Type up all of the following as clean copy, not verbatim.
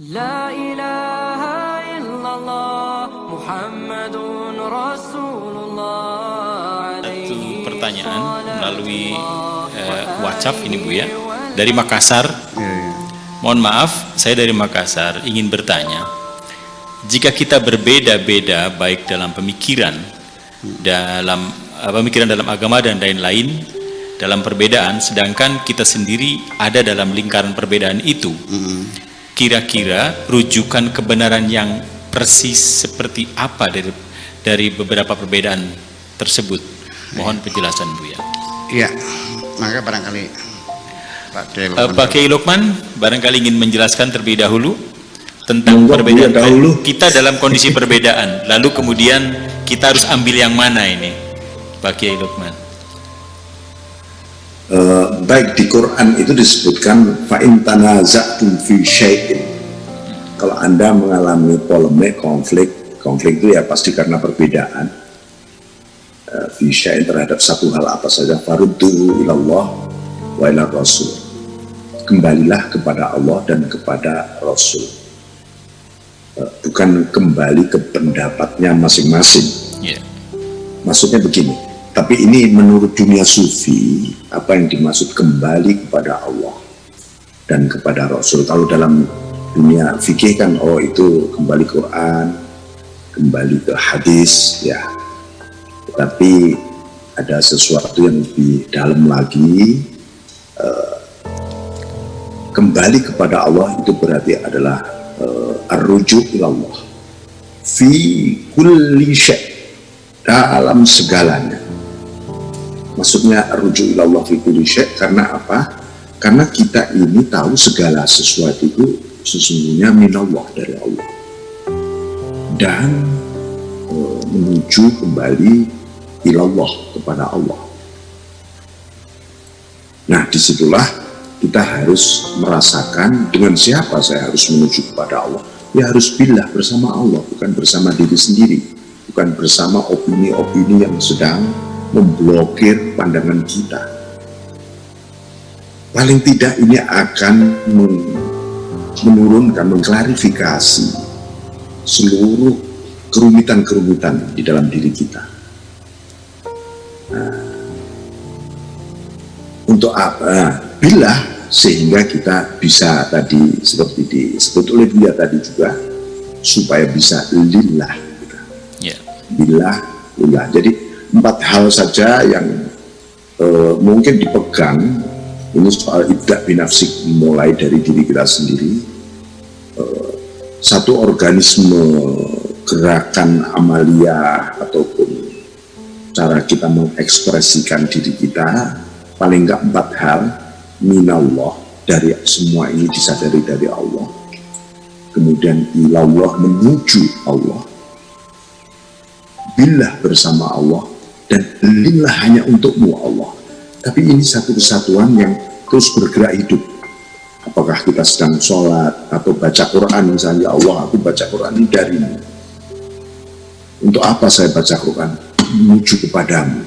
La ilaha illallah Muhammadun Rasulullah. Satu pertanyaan melalui WhatsApp ini Bu ya, dari Makassar. Mohon maaf, saya dari Makassar ingin bertanya, jika kita berbeda-beda baik dalam pemikiran dalam agama dan lain-lain, dalam perbedaan, sedangkan kita sendiri ada dalam lingkaran perbedaan itu, kira-kira rujukan kebenaran yang persis seperti apa dari beberapa perbedaan tersebut? Mohon penjelasan Bu ya. Iya, maka barangkali Pak Kiai Lukman barangkali ingin menjelaskan terlebih dahulu tentang perbedaan kita dalam kondisi perbedaan, lalu kemudian kita harus ambil yang mana ini, Pak Kiai Lukman? Baik, di Quran itu disebutkan fa in tanaza'tum fi syai'in. Kalau Anda mengalami polemik, konflik itu ya pasti karena perbedaan. Fi syai'in terhadap satu hal apa saja, farudduhu ilallah wa ila rasul. Kembalilah kepada Allah dan kepada Rasul. Bukan kembali ke pendapatnya masing-masing. Maksudnya begini, tapi ini menurut dunia sufi, apa yang dimaksud kembali kepada Allah dan kepada Rasul. Kalau dalam dunia fikih kan, oh itu kembali Quran, kembali ke hadis ya. Tetapi ada sesuatu yang lebih dalam lagi. Kembali kepada Allah itu berarti adalah ar-ruju' ilallah fi kulli syai', dalam segalanya. Maksudnya ar-ruju' ilallah fi kulli syai' karena apa? Karena kita ini tahu segala sesuatu itu sesungguhnya minallah, dari Allah, dan menuju kembali ilallah, kepada Allah. Nah, disitulah kita harus merasakan dengan siapa saya harus menuju kepada Allah. Ya harus billah, bersama Allah, bukan bersama diri sendiri, bukan bersama opini-opini yang sedang memblokir pandangan kita. Paling tidak ini akan menurunkan, mengklarifikasi seluruh kerumitan-kerumitan di dalam diri kita. Nah, untuk apa? Billah, sehingga kita bisa tadi seperti disebut oleh dia tadi juga, supaya bisa lillah. Billah, lillah. Jadi 4 hal saja yang mungkin dipegang. Ini soal ibda' binafsik, mulai dari diri kita sendiri. Satu organisme gerakan amalia ataupun cara kita mengekspresikan diri kita, paling enggak 4 hal. Minallah, dari semua ini disadari dari Allah. Kemudian ilallah, menuju Allah. Billah, bersama Allah. Dan lillah, hanya untukmu Allah. Tapi ini satu kesatuan yang terus bergerak hidup. Apakah kita sedang sholat atau baca Quran, misalnya, Allah, aku baca Quran ini darimu. Untuk apa saya baca Quran? Menuju kepadamu.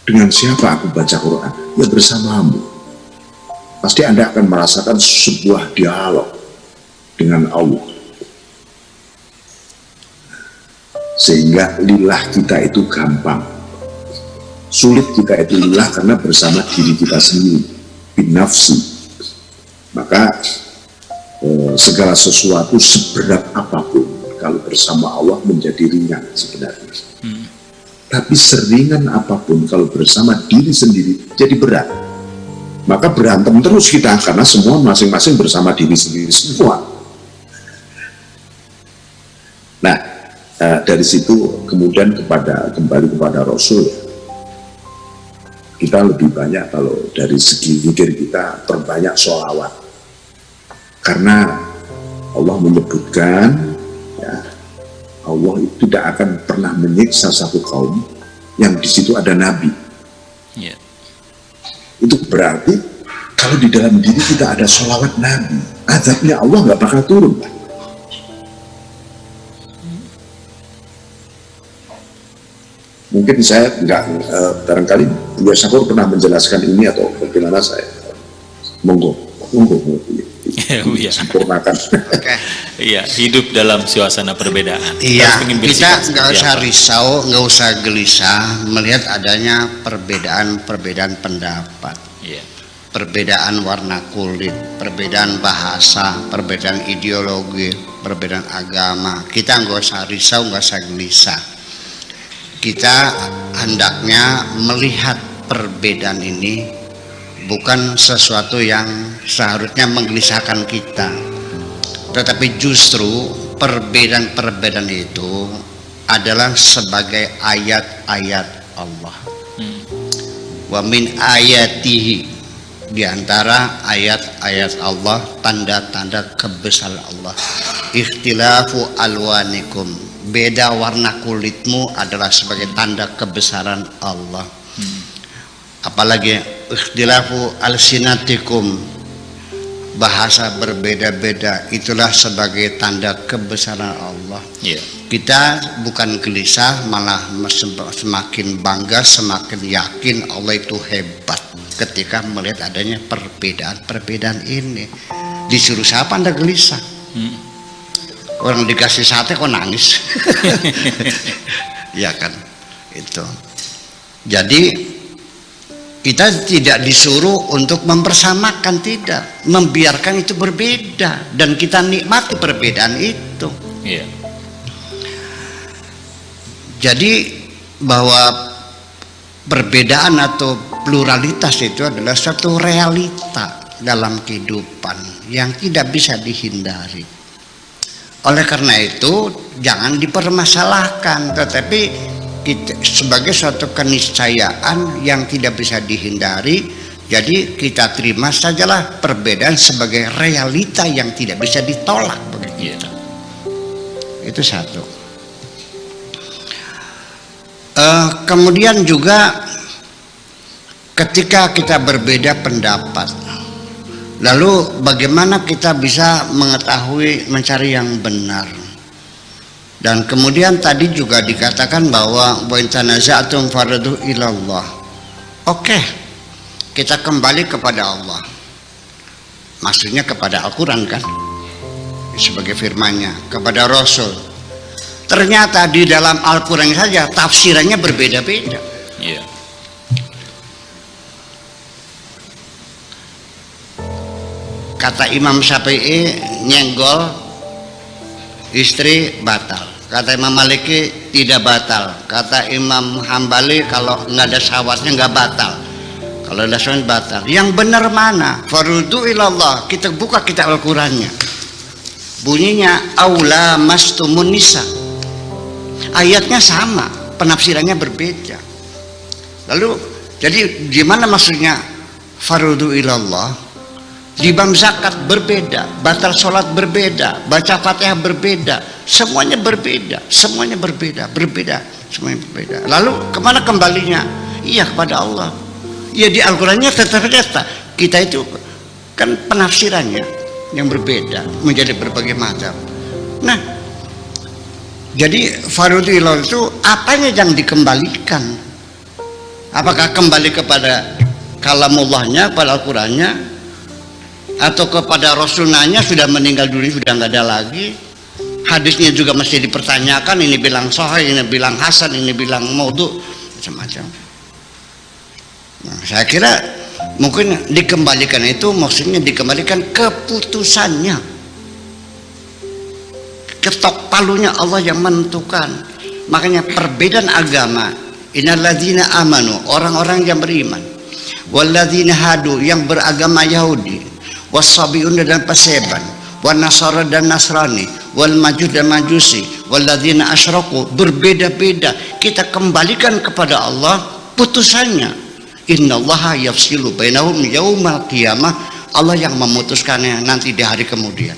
Dengan siapa aku baca Quran? Ya bersamamu. Pasti Anda akan merasakan sebuah dialog dengan Allah. Sehingga lillah kita itu gampang. Sulit kita itu lillah karena bersama diri kita sendiri, bin nafsi. Maka segala sesuatu seberat apapun, kalau bersama Allah menjadi ringan sebenarnya. Tapi seringan apapun kalau bersama diri sendiri jadi berat. Maka berantem terus kita, karena semua masing-masing bersama diri sendiri semua. Nah, dari situ kemudian kembali kepada Rasul. Kita lebih banyak, kalau dari segi zikir kita perbanyak sholawat. Karena Allah menyebutkan, ya, Allah itu tidak akan pernah menyiksa satu kaum yang di situ ada Nabi. Itu berarti kalau di dalam diri kita ada sholawat Nabi, azabnya Allah nggak bakal turun, Pak. Mungkin saya nggak, barangkali Buya Syakur pernah menjelaskan ini atau bagaimana, saya monggo. Iya. Sempurnakan. Oke. Iya, hidup dalam suasana perbedaan. Iya, Ingin kita bersikap nggak seperti usah apa? risau, nggak usah gelisah melihat adanya perbedaan pendapat, Iya. perbedaan warna kulit, perbedaan bahasa, perbedaan ideologi, perbedaan agama. Kita nggak usah risau, nggak usah gelisah. Kita hendaknya melihat perbedaan ini bukan sesuatu yang seharusnya menggelisahkan kita, tetapi justru perbedaan-perbedaan itu adalah sebagai ayat-ayat Allah. Wa min ayatihi, di antara ayat-ayat Allah, tanda-tanda kebesaran Allah. Ikhtilafu alwanikum, beda warna kulitmu adalah sebagai tanda kebesaran Allah. Apalagi ikhtilafu alsinatikum, bahasa berbeda-beda, itulah sebagai tanda kebesaran Allah. Iya. Kita bukan gelisah, malah semakin bangga, semakin yakin Allah itu hebat ketika melihat adanya perbedaan ini. Disuruh siapa Anda gelisah? Orang dikasih sate kok nangis? Ya kan, itu. Jadi kita tidak disuruh untuk mempersamakan, tidak, membiarkan itu berbeda dan kita nikmati perbedaan itu. Iya. Jadi bahwa perbedaan atau pluralitas itu adalah suatu realita dalam kehidupan yang tidak bisa dihindari. Oleh karena itu jangan dipermasalahkan, tetapi sebagai suatu keniscayaan yang tidak bisa dihindari. Jadi kita terima sajalah perbedaan sebagai realita yang tidak bisa ditolak begitu. Iya. Itu satu. Kemudian juga ketika kita berbeda pendapat, lalu bagaimana kita bisa mengetahui, mencari yang benar? Dan kemudian tadi juga dikatakan bahwa wa in tanaza'tum farudhu ilallah. Oke, kita kembali kepada Allah. Maksudnya kepada Al-Quran kan, sebagai firman-Nya, kepada Rasul. Ternyata di dalam Al-Quran saja tafsirannya berbeda-beda. Iya. Kata Imam Syafi'i, nyenggol istri batal. Kata Imam Maliki tidak batal. Kata Imam Hambali kalau nggak ada syahwatnya nggak batal. Kalau ada syahwat batal. Yang benar mana? Farudhu ilallah. Kita buka kitab Al-Qurannya. Bunyinya aula mastumun nisa. Ayatnya sama, penafsirannya berbeda. Lalu jadi gimana maksudnya farudhu ilallah? Di bab zakat berbeda, batal sholat berbeda, baca Fatihah berbeda, semuanya berbeda, semuanya berbeda, semuanya berbeda. Lalu kemana kembalinya? Iya kepada Allah. Ya di Al-Qurannya tetap kita itu kan penafsirannya yang berbeda menjadi berbagai macam. Nah, jadi farudhu ilallah itu apanya yang dikembalikan? Apakah kembali kepada kalamullahnya, pada Al-Qurannya, atau kepada Rasulnya sudah meninggal dunia, sudah nggak ada lagi? Hadisnya juga masih dipertanyakan, ini bilang sahih, ini bilang hasan, ini bilang maudhu, macam-macam. Nah, saya kira mungkin dikembalikan itu maksudnya dikembalikan keputusannya, ketok palunya Allah yang menentukan. Makanya perbedaan agama, innalladzina amanu, orang-orang yang beriman, walladzina hadu, yang beragama Yahudi, wasabiun dan paseban, wan nasara dan nasrani, wal majus dan majusi, walladzina asyraku, berbeda-beda. Kita kembalikan kepada Allah putusannya. Innallaha yafsilu bainahum yaumal qiyamah. Allah yang memutuskannya nanti di hari kemudian.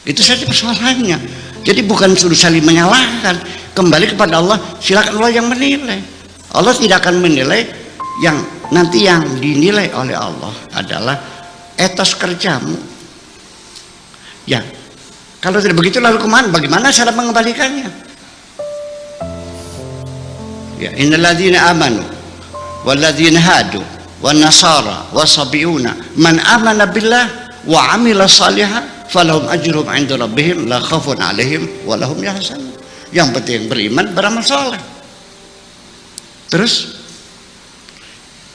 Itu saja persoalannya. Jadi bukan suruh saling menyalahkan, kembali kepada Allah, silakan Allah yang menilai. Allah tidak akan menilai, yang nanti yang dinilai oleh Allah adalah etos kerjamu. Ya, kalau tidak begitu lalu kemana? Bagaimana cara mengembalikannya? Ya, innalladzina amanu walladzina hadu wa nasara wa sabiuna man amana billah wa amila salihan falahum ajruhum 'inda rabbihim la khaufun 'alaihim wa lahum yahzanun. Yang penting beriman, beramal saleh. Terus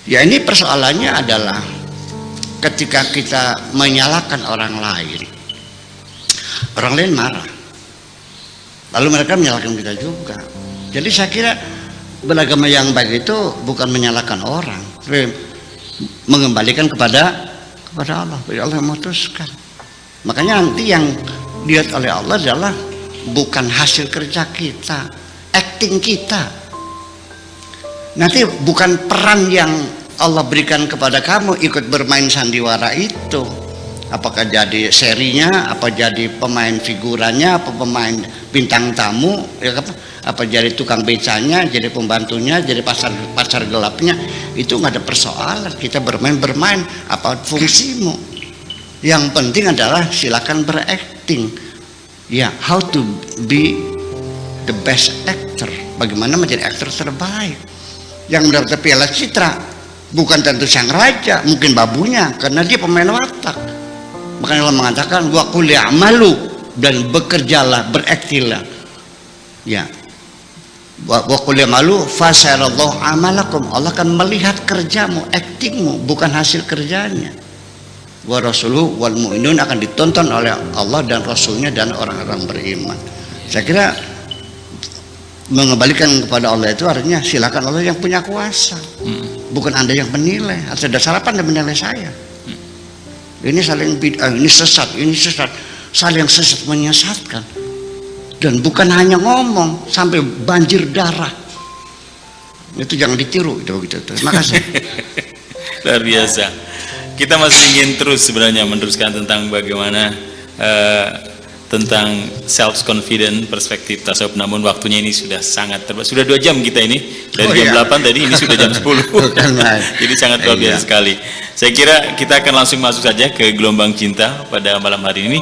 ya ini persoalannya adalah ketika kita menyalahkan orang lain marah, lalu mereka menyalahkan kita juga. Jadi saya kira beragama yang baik itu bukan menyalahkan orang, tapi mengembalikan kepada Allah. Allah yang memutuskan. Makanya nanti yang dilihat oleh Allah adalah bukan hasil kerja kita, acting kita. Nanti bukan peran yang Allah berikan kepada kamu ikut bermain sandiwara itu. Apakah jadi serinya, apa jadi pemain figurannya, apa pemain bintang tamu, ya apa jadi tukang becanya, jadi pembantunya, jadi pacar gelapnya, itu nggak ada persoalan. Kita bermain apa fungsimu. Yang penting adalah silakan berakting. Ya, how to be the best actor. Bagaimana menjadi aktor terbaik yang mendapat piala citra. Bukan tentu sang raja, mungkin babunya, karena dia pemain watak. Makanya Allah mengatakan wa qul i'malu, dan bekerjalah, beraktilah. Ya. Wa qul i'malu fasayarallahu amalakum. Allah akan melihat kerjamu, aktingmu, bukan hasil kerjanya. Wa rasuluhu wal mu'minun, akan ditonton oleh Allah dan Rasulnya dan orang-orang beriman. Saya kira mengembalikan kepada Allah itu artinya silakan Allah yang punya kuasa, bukan Anda yang menilai. Atas dasar apa Anda menilai saya? Ini saling bid'ah, ini sesat, saling sesat menyesatkan, dan bukan hanya ngomong sampai banjir darah. Itu jangan ditiru itu begitu. Terima kasih. Luar biasa. Kita masih ingin terus sebenarnya meneruskan tentang bagaimana tentang self confident, perspektif tasawuf, namun waktunya ini sudah sangat terbatas. Sudah 2 jam kita ini dari jam 8 tadi, ini sudah jam 10. Jadi sangat luar biasa sekali. Saya kira kita akan langsung masuk saja ke gelombang cinta pada malam hari ini.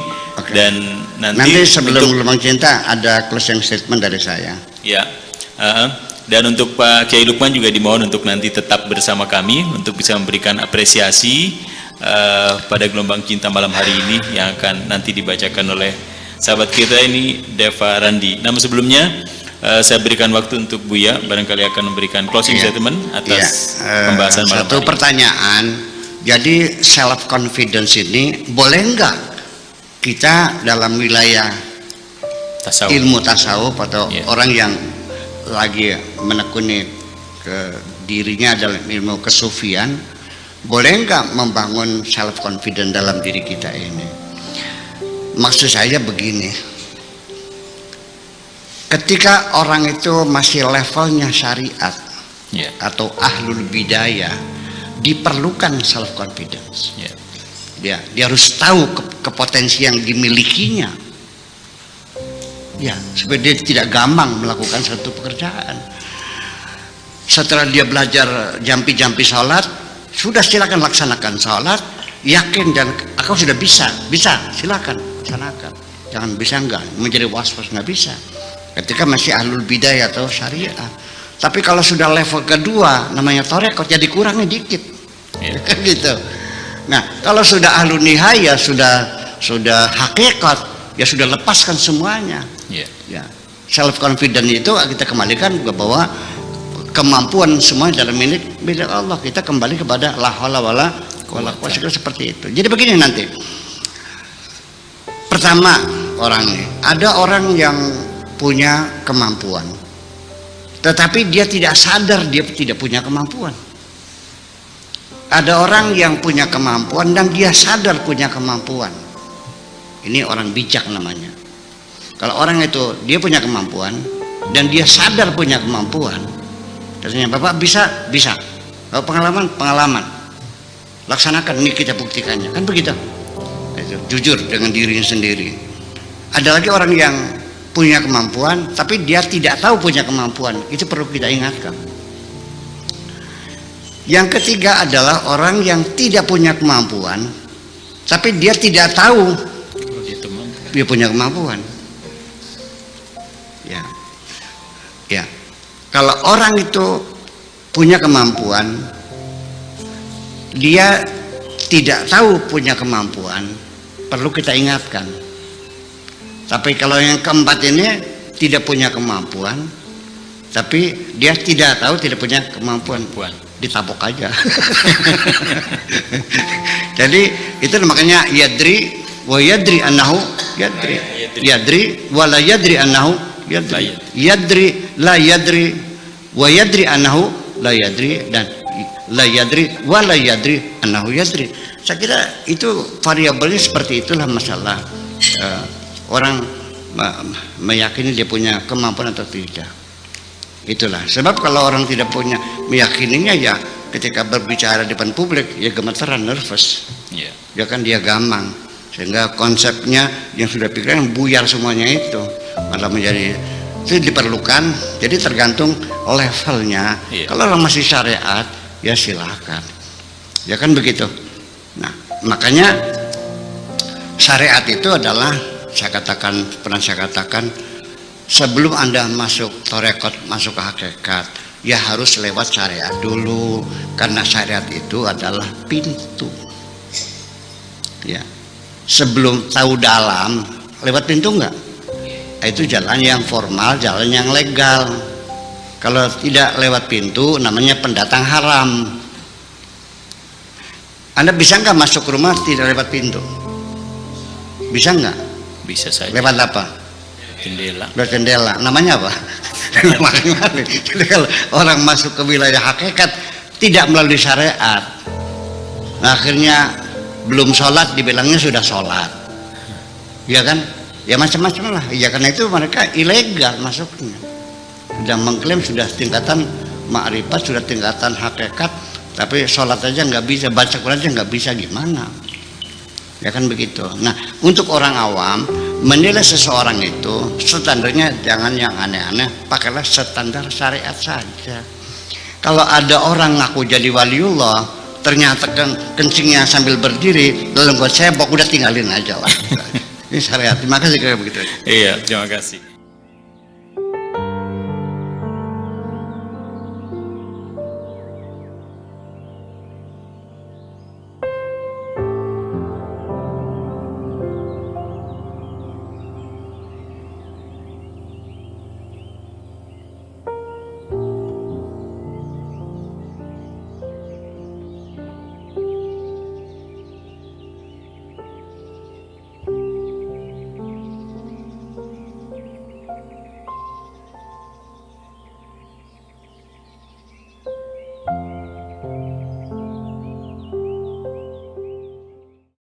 Dan nanti sebelum gelombang cinta ada closing statement dari saya. Ya. Dan untuk Pak Kiai Lukman juga dimohon untuk nanti tetap bersama kami untuk bisa memberikan apresiasi pada gelombang cinta malam hari ini yang akan nanti dibacakan oleh sahabat kita ini, Deva Randi. Namun sebelumnya saya berikan waktu untuk Buya, barangkali akan memberikan closing statement atas pembahasan malam satu hari. Pertanyaan, jadi self confidence ini boleh enggak kita dalam wilayah ilmu tasawuf atau orang yang lagi menekuni ke dirinya dalam ilmu kesufian, boleh enggak membangun self confidence dalam diri kita ini? Maksud saya begini, ketika orang itu masih levelnya syariat atau ahlul bidayah, diperlukan self confidence. Dia harus tahu kepotensi yang dimilikinya, ya, supaya dia tidak gampang melakukan satu pekerjaan. Setelah dia belajar jampi-jampi sholat, sudah silakan laksanakan sholat, yakin dan aku sudah bisa, silakan laksanakan. Jangan bisa enggak, menjadi was-was nggak bisa. Ketika masih ahlul bidayah atau syariah. Tapi kalau sudah level kedua, namanya torekot, jadi kurangnya dikit, gitu. Nah, kalau sudah ahlul nihaya, sudah hakikat, ya sudah lepaskan semuanya. Ya, self confidence itu kita kembalikan ke bahwa kemampuan semua dalam milik Allah. Kita kembali kepada la haula wala quwwata seperti itu. Jadi begini nanti. Pertama, ada orang yang punya kemampuan, tetapi dia tidak sadar dia tidak punya kemampuan. Ada orang yang punya kemampuan dan dia sadar punya kemampuan. Ini orang bijak namanya. Kalau orang itu dia punya kemampuan dan dia sadar punya kemampuan, katanya Bapak bisa. Kalau pengalaman, laksanakan, ini kita buktikannya, kan begitu. Itu, jujur dengan dirinya sendiri. Ada lagi orang yang punya kemampuan tapi dia tidak tahu punya kemampuan, itu perlu kita ingatkan. Yang ketiga adalah orang yang tidak punya kemampuan tapi dia tidak tahu dia punya kemampuan. Ya. Kalau orang itu punya kemampuan dia tidak tahu punya kemampuan, perlu kita ingatkan. Tapi kalau yang keempat ini tidak punya kemampuan, tapi dia tidak tahu, tidak punya kemampuan, ditabok aja. Jadi itu makanya yadri wa yadri annahu yadri, yadri wa la yadri annahu yadri, yadri la yadri wa yadri annahu la yadri, dan la yadri wa la yadri annahu yadri. Saya kira itu variabelnya seperti itulah masalah orang meyakini dia punya kemampuan atau tidak. Itulah sebab kalau orang tidak punya meyakininya, ya ketika berbicara di depan publik ya gemeteran, nervous, ya kan, dia gamang, sehingga konsepnya yang sudah pikiran buyar semuanya, itu malah menjadi itu diperlukan. Jadi tergantung levelnya. Kalau orang masih syariat ya silakan, ya kan begitu. Nah makanya syariat itu adalah, pernah saya katakan, sebelum Anda masuk torekot, masuk ke hakikat, ya harus lewat syariat dulu, karena syariat itu adalah pintu. Ya, sebelum tahu dalam, lewat pintu enggak? Itu jalan yang formal, jalan yang legal. Kalau tidak lewat pintu, namanya pendatang haram. Anda bisa nggak masuk rumah tidak lewat pintu? Bisa nggak? Bisa saja. Lewat apa? Jendela. Lewat jendela. Namanya apa? Jadi kalau orang masuk ke wilayah hakikat tidak melalui syariat, nah, akhirnya belum sholat dibilangnya sudah sholat, ya kan? Ya macam-macam lah. Ya karena itu mereka ilegal masuknya. Sudah mengklaim sudah tingkatan makrifat, sudah tingkatan hakikat, tapi sholat aja nggak bisa, baca Quran aja nggak bisa, gimana? Ya kan begitu. Nah untuk orang awam menilai seseorang itu standarnya jangan yang aneh-aneh, pakailah standar syariat saja. Kalau ada orang ngaku jadi waliullah, ternyata kencingnya sambil berdiri, lalu gue cebok, udah tinggalin aja lah. Ini syariat. Terima kasih kayak begitu. Iya, terima kasih.